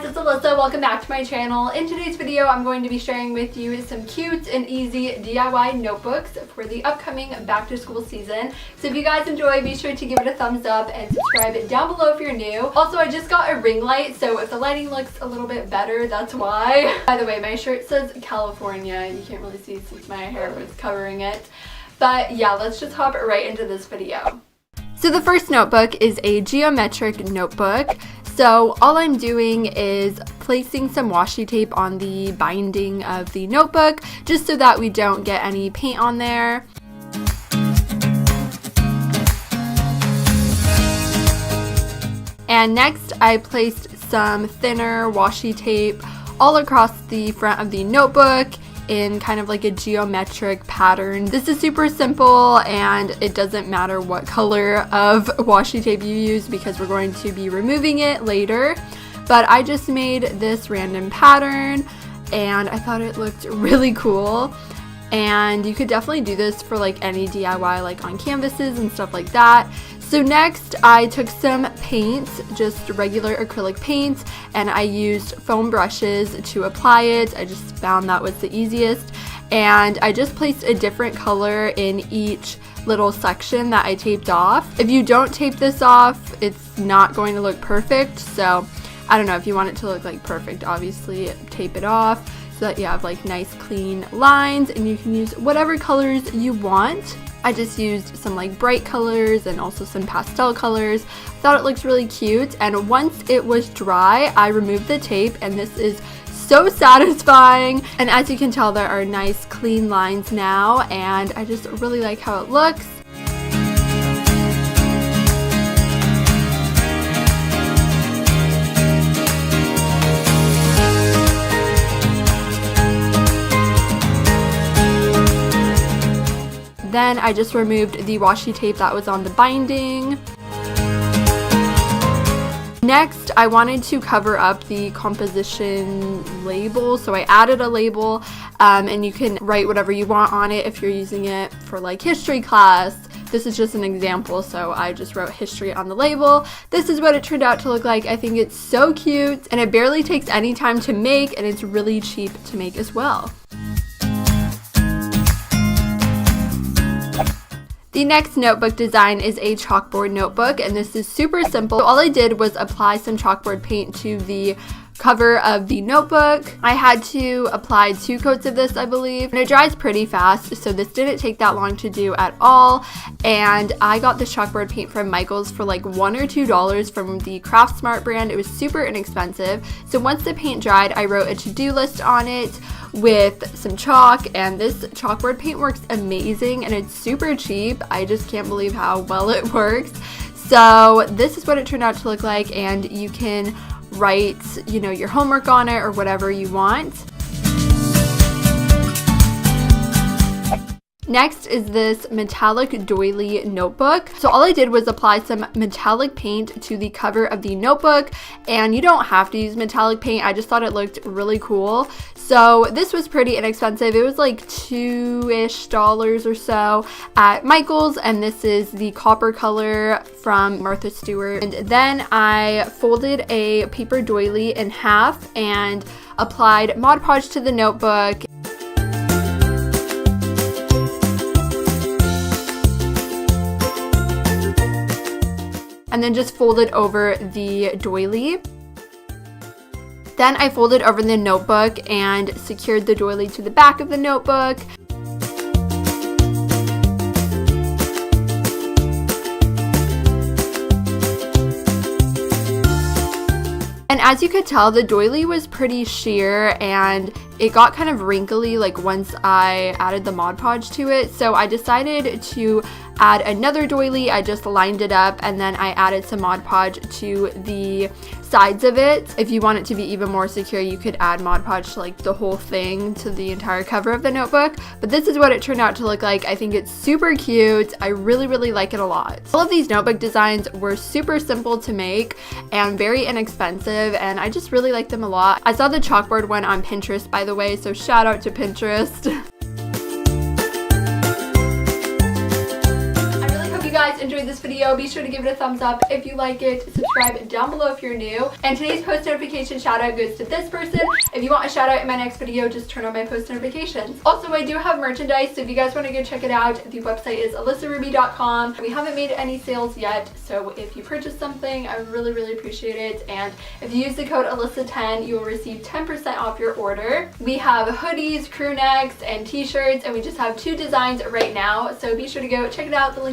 it's Alyssa. Welcome back to my channel. In today's video, I'm going to be sharing with you some cute and easy DIY notebooks for the upcoming back to school season. So if you guys enjoy, be sure to give it a thumbs up and subscribe down below if you're new. Also, I just got a ring light, so if the lighting looks a little bit better, that's why. By the way, my shirt says California. You can't really see since my hair was covering it. But yeah, let's just hop right into this video. So the first notebook is a geometric notebook. So all I'm doing is placing some washi tape on the binding of the notebook just so that we don't get any paint on there. And next I placed some thinner washi tape all across the front of the notebook in kind of like a geometric pattern. This is super simple and it doesn't matter what color of washi tape you use because we're going to be removing it later. But I just made this random pattern and I thought it looked really cool. And you could definitely do this for like any DIY, like on canvases and stuff like that. So next I took some paint, just regular acrylic paint, and I used foam brushes to apply it. I just found that was the easiest. And I just placed a different color in each little section that I taped off. If you don't tape this off, it's not going to look perfect. So I don't know, if you want it to look like perfect, obviously tape it off so that you have like nice clean lines and you can use whatever colors you want. I just used some like bright colors and also some pastel colors. I thought it looks really cute, and once it was dry, I removed the tape, and this is so satisfying. And as you can tell, there are nice clean lines now, and I just really like how it looks. Then I just removed the washi tape that was on the binding. Next, I wanted to cover up the composition label, so I added a label, and you can write whatever you want on it if you're using it for like history class. This is just an example, so I just wrote history on the label. This is what it turned out to look like. I think it's so cute, and it barely takes any time to make, and it's really cheap to make as well. The next notebook design is a chalkboard notebook, and this is super simple. All I did was apply some chalkboard paint to the cover of the notebook. I had to apply 2 coats of this, I believe, and it dries pretty fast, so this didn't take that long to do at all. And I got this chalkboard paint from Michael's for like $1 or $2 from the Craft Smart brand. It was super inexpensive. So once the paint dried, I wrote a to-do list on it with some chalk, and this chalkboard paint works amazing and it's super cheap. I just can't believe how well it works. So this is what it turned out to look like, and you can write, you know, your homework on it or whatever you want. Next is this metallic doily notebook. So all I did was apply some metallic paint to the cover of the notebook, and you don't have to use metallic paint. I just thought it looked really cool. So this was pretty inexpensive. It was like $2-ish or so at Michael's, and this is the copper color from Martha Stewart. And then I folded a paper doily in half and applied Mod Podge to the notebook. And then just folded over the doily. Then I folded over the notebook and secured the doily to the back of the notebook. And as you could tell, the doily was pretty sheer and it got kind of wrinkly like once I added the Mod Podge to it. So I decided to add another doily. I just lined it up and then I added some Mod Podge to the sides of it. If you want it to be even more secure, you could add Mod Podge to like the whole thing, to the entire cover of the notebook. But this is what it turned out to look like. I think it's super cute. I really like it a lot. All of these notebook designs were super simple to make and very inexpensive, and I just really like them a lot. I saw the chalkboard one on Pinterest, by the way, so shout out to Pinterest. guys enjoyed this video, be sure to give it a thumbs up if you like it, subscribe down below if you're new, and today's post notification shout out goes to this person. If you want a shout out in my next video, just turn on my post notifications. Also, I do have merchandise, so if you guys want to go check it out, the website is alyssaruby.com. We haven't made any sales yet, so if you purchase something, I would really appreciate it. And if you use the code Alyssa10, you will receive 10% off your order. We have hoodies, crew necks, and t-shirts, and we just have 2 designs right now, so be sure to go check it out. The link